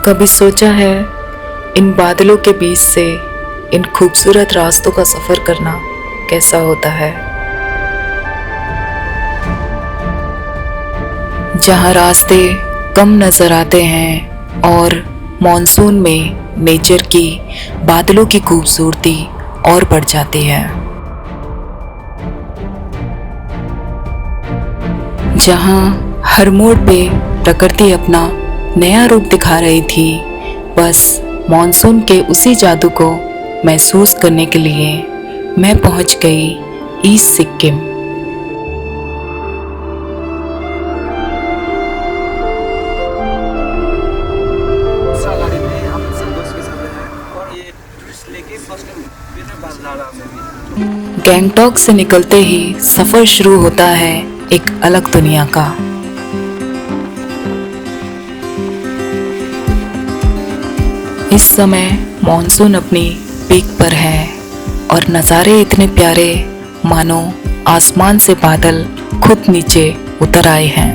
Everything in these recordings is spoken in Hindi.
कभी सोचा है इन बादलों के बीच से इन खूबसूरत रास्तों का सफ़र करना कैसा होता है, जहाँ रास्ते कम नज़र आते हैं और मॉनसून में नेचर की बादलों की खूबसूरती और बढ़ जाती है, जहाँ हर मोड़ पे प्रकृति अपना नया रूप दिखा रही थी। बस मॉनसून के उसी जादू को महसूस करने के लिए मैं पहुंच गई ईस्ट सिक्किम। गैंगटॉक से निकलते ही सफ़र शुरू होता है एक अलग दुनिया का। इस समय मॉनसून अपनी पीक पर है और नज़ारे इतने प्यारे मानो आसमान से बादल खुद नीचे उतर आए हैं।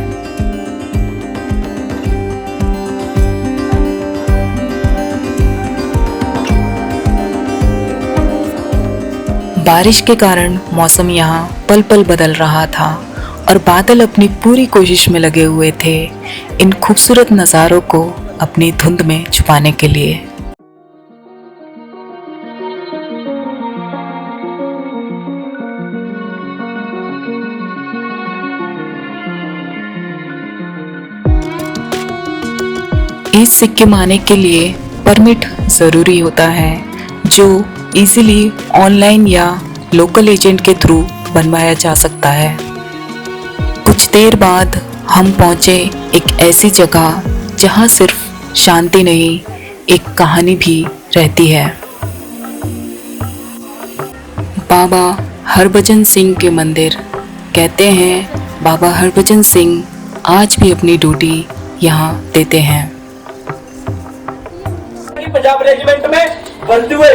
बारिश के कारण मौसम यहाँ पल पल बदल रहा था और बादल अपनी पूरी कोशिश में लगे हुए थे इन खूबसूरत नज़ारों को अपनी धुंध में छुपाने के लिए। ईस्ट सिक्किम आने के लिए परमिट ज़रूरी होता है, जो इजीली ऑनलाइन या लोकल एजेंट के थ्रू बनवाया जा सकता है। कुछ देर बाद हम पहुँचे एक ऐसी जगह जहाँ सिर्फ शांति नहीं, एक कहानी भी रहती है। बाबा हरभजन सिंह के मंदिर। कहते हैं बाबा हरभजन सिंह आज भी अपनी ड्यूटी यहाँ देते हैं। पंजाब रेजिमेंट में भर्ती हुए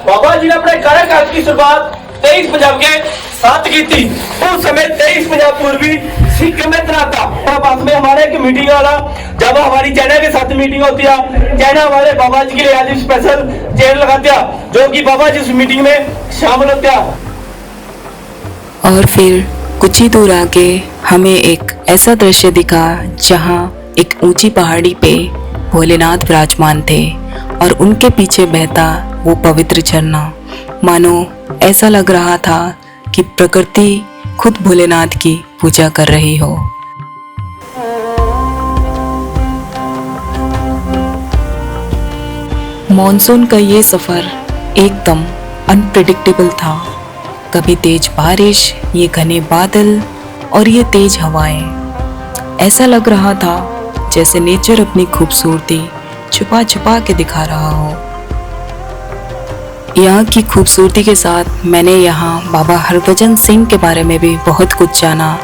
बाबा जी ने अपने कार्यकाल की शुरुआत 23 पंजाब के साथ की थी। उस समय 23 पंजाब पूर्वी सिक्किम में तैनात था। और बाद में हमारे एक मीटिंग वाला, जब हमारी चाइना के साथ मीटिंग होती है, चाइना हमारे बाबा जी के लिए आज स्पेशल चेयर लगाते हैं, जो कि बाबा जी उस मीटिंग में शामिल होते हैं। और फिर कुछ ही दूर आगे हमें एक ऐसा दृश्य दिखा जहाँ एक ऊंची पहाड़ी पे भोलेनाथ विराजमान थे और उनके पीछे बहता वो पवित्र झरना। मानो ऐसा लग रहा था कि प्रकृति खुद भोलेनाथ की पूजा कर रही हो। मॉनसून का ये सफ़र एकदम अनप्रेडिक्टेबल था। कभी तेज बारिश, ये घने बादल और ये तेज हवाएं। ऐसा लग रहा था जैसे नेचर अपनी खूबसूरती छुपा छुपा के दिखा रहा हो। यहाँ की खूबसूरती के साथ मैंने यहाँ बाबा हरभजन सिंह के बारे में भी बहुत कुछ जाना।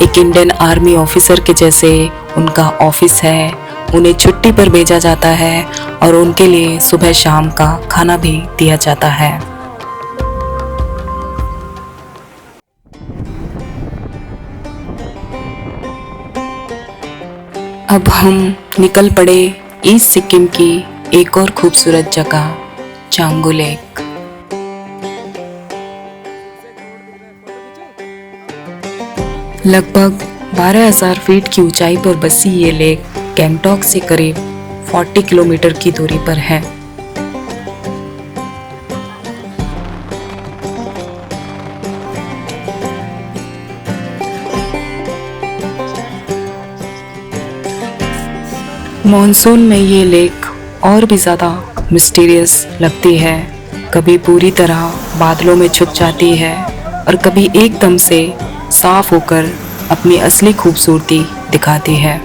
एक इंडियन आर्मी ऑफिसर के जैसे उनका ऑफिस है, उन्हें छुट्टी पर भेजा जाता है और उनके लिए सुबह शाम का खाना भी दिया जाता है। अब हम निकल पड़े ईस्ट सिक्किम की एक और खूबसूरत जगह चांगू लेक। लगभग 12,000 फीट की ऊंचाई पर बसी ये लेक गैंगटॉक से करीब 40 किलोमीटर की दूरी पर है। मॉनसून में ये लेक और भी ज़्यादा मिस्टीरियस लगती है। कभी पूरी तरह बादलों में छुप जाती है और कभी एकदम से साफ होकर अपनी असली खूबसूरती दिखाती है।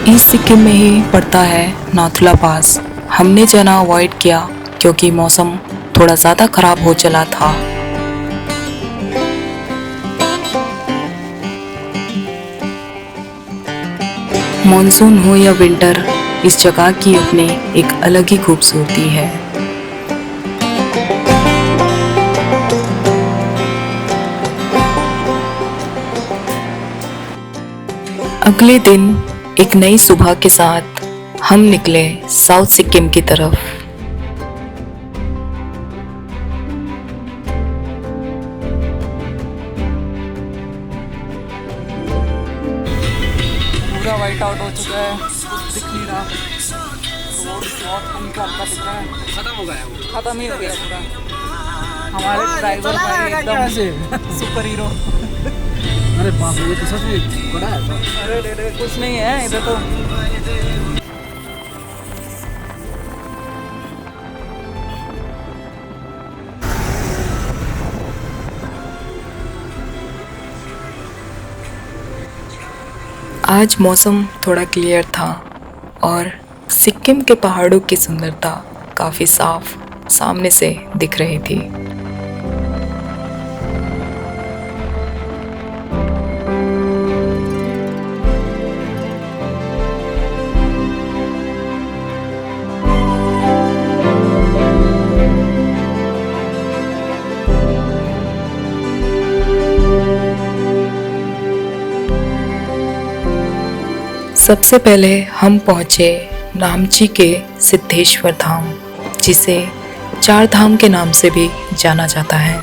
ईस्ट सिक्किम में ही पड़ता है नाथुला पास। हमने जाना अवॉइड किया क्योंकि मौसम थोड़ा ज़्यादा ख़राब हो चला था। मॉनसून हो या विंटर, इस जगह की अपनी एक अलग ही खूबसूरती है। अगले दिन एक नई सुबह के साथ हम निकले साउथ सिक्किम की तरफ। पूरा वाइट आउट हो चुका है, कुछ दिख नहीं रहा। रोड बहुत खंडार का दिख रहा है, खत्म हो गया, खत्म ही हो गया पूरा। हमारे ड्राइवर भाई एकदम सुपर हीरो। अरे बाप रे, ये तो सच में बड़ा है। अरे कुछ नहीं है इधर तो। आज मौसम थोड़ा क्लियर था और सिक्किम के पहाड़ों की सुंदरता काफ़ी साफ सामने से दिख रही थी। सबसे पहले हम पहुँचे नामची के सिद्धेश्वर धाम, जिसे चार धाम के नाम से भी जाना जाता है।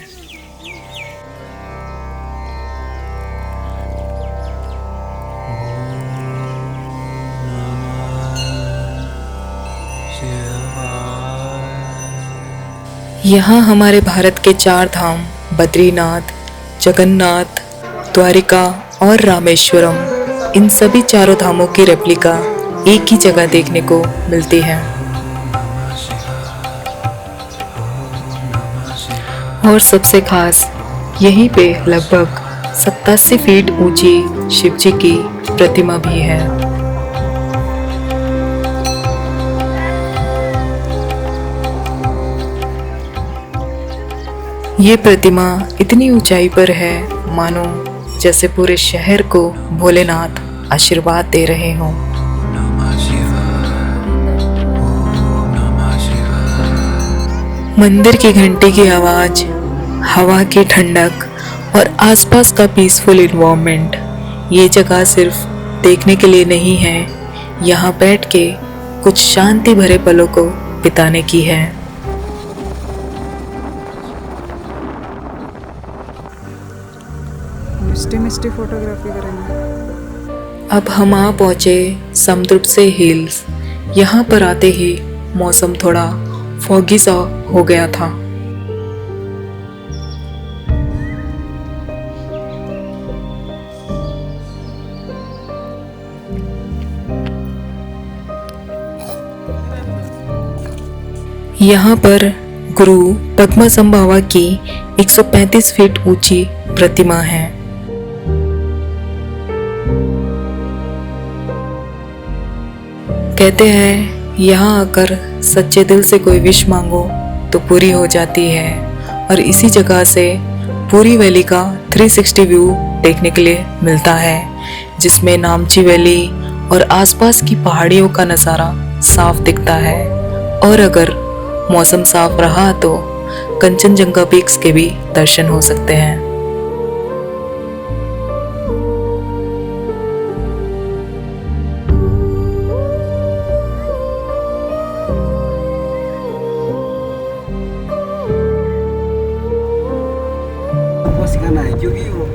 यहाँ हमारे भारत के चार धाम बद्रीनाथ, जगन्नाथ, द्वारिका और रामेश्वरम, इन सभी चारों धामों की रेप्लिका एक ही जगह देखने को मिलती है। और सबसे खास यहीं पे लगभग 87 फीट ऊंची शिवजी की प्रतिमा भी है। ये प्रतिमा इतनी ऊंचाई पर है मानो जैसे पूरे शहर को भोलेनाथ आशीर्वाद दे रहे हों। मंदिर की घंटी की आवाज, हवा की ठंडक और आसपास का पीसफुल इन्वायरमेंट, ये जगह सिर्फ देखने के लिए नहीं है, यहाँ बैठ के कुछ शांति भरे पलों को बिताने की है। मिस्टी फोटोग्राफी करेंगे। अब हम आ पहुँचे समुद्र से हिल्स। यहाँ पर आते ही मौसम थोड़ा फॉगी सा हो गया था। यहाँ पर गुरु पद्मसंभावा की 135 फीट ऊंची प्रतिमा है। कहते हैं यहाँ आकर सच्चे दिल से कोई विश मांगो तो पूरी हो जाती है, और इसी जगह से पूरी वैली का 360 व्यू देखने के लिए मिलता है, जिसमें नामची वैली और आसपास की पहाड़ियों का नज़ारा साफ दिखता है। और अगर मौसम साफ रहा तो कंचनजंगा पीक्स के भी दर्शन हो सकते हैं। वो सिखाना है क्योंकि वो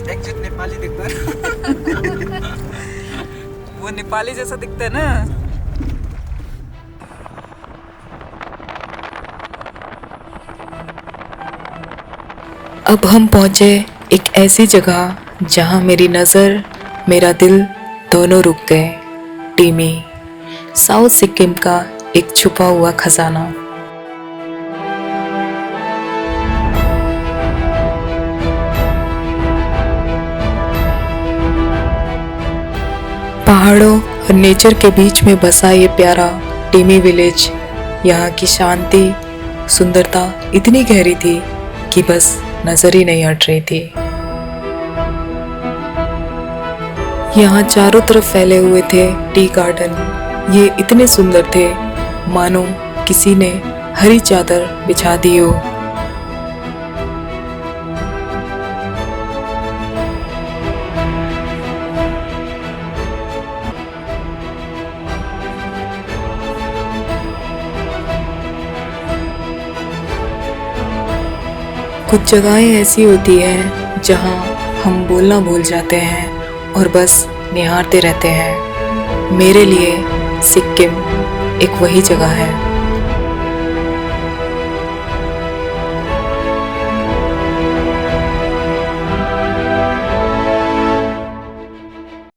एक्चुअल नेपाली दिखता है। वो नेपाली जैसा दिखता है ना। अब हम पहुँचे एक ऐसी जगह जहाँ मेरी नज़र मेरा दिल दोनों रुक गए। टीमी, साउथ सिक्किम का एक छुपा हुआ खजाना। पहाड़ों और नेचर के बीच में बसा ये प्यारा टीमी विलेज, यहाँ की शांति, सुंदरता इतनी गहरी थी कि बस नजर ही नहीं हट रही थी। यहाँ चारों तरफ फैले हुए थे टी गार्डन, ये इतने सुंदर थे मानो किसी ने हरी चादर बिछा दी हो। कुछ जगहें ऐसी होती हैं जहां हम बोलना भूल जाते हैं और बस निहारते रहते हैं। मेरे लिए सिक्किम एक वही जगह है।